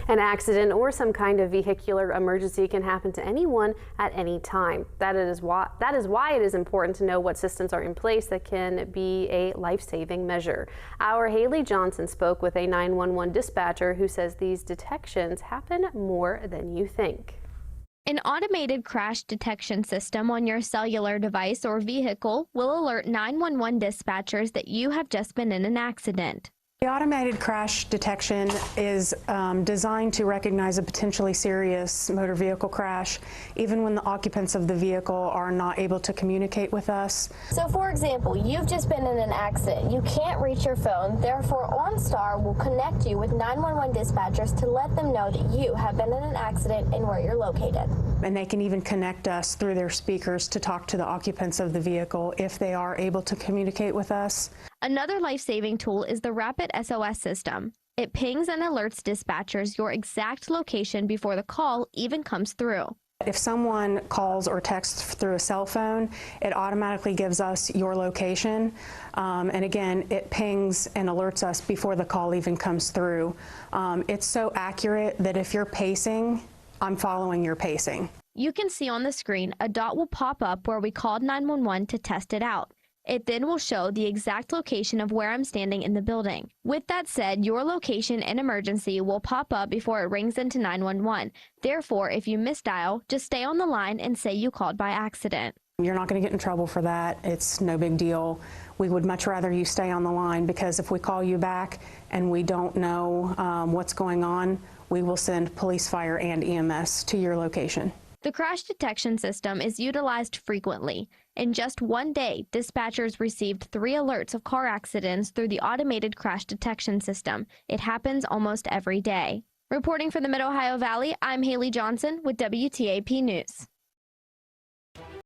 An accident or some kind of vehicular emergency can happen to anyone at any time. That is why it is important to know what systems are in place that can be a life-saving measure. Our Haley Johnson spoke with a 911 dispatcher who says these detections happen more than you think. An automated crash detection system on your cellular device or vehicle will alert 911 dispatchers that you have just been in an accident. The automated crash detection is designed to recognize a potentially serious motor vehicle crash, even when the occupants of the vehicle are not able to communicate with us. So, for example, you've just been in an accident. You can't reach your phone. Therefore, OnStar will connect you with 911 dispatchers to let them know that you have been in an accident and where you're located. And they can even connect us through their speakers to talk to the occupants of the vehicle if they are able to communicate with us. Another life-saving tool is the Rapid SOS system. It pings and alerts dispatchers your exact location before the call even comes through. If someone calls or texts through a cell phone, it automatically gives us your location. And again, it pings and alerts us before the call even comes through. It's so accurate that if you're pacing, I'm following your pacing. You can see on the screen a dot will pop up where we called 911 to test it out. It then will show the exact location of where I'm standing in the building. With that said, your location and emergency will pop up before it rings into 911. Therefore, if you misdial, just stay on the line and say you called by accident. You're not going to get in trouble for that. It's no big deal. We would much rather you stay on the line, because if we call you back and we don't know what's going on, we will send police, fire, and EMS to your location. The crash detection system is utilized frequently. In just one day, dispatchers received 3 alerts of car accidents through the automated crash detection system. It happens almost every day. Reporting for the Mid-Ohio Valley, I'm Haley Johnson with WTAP News.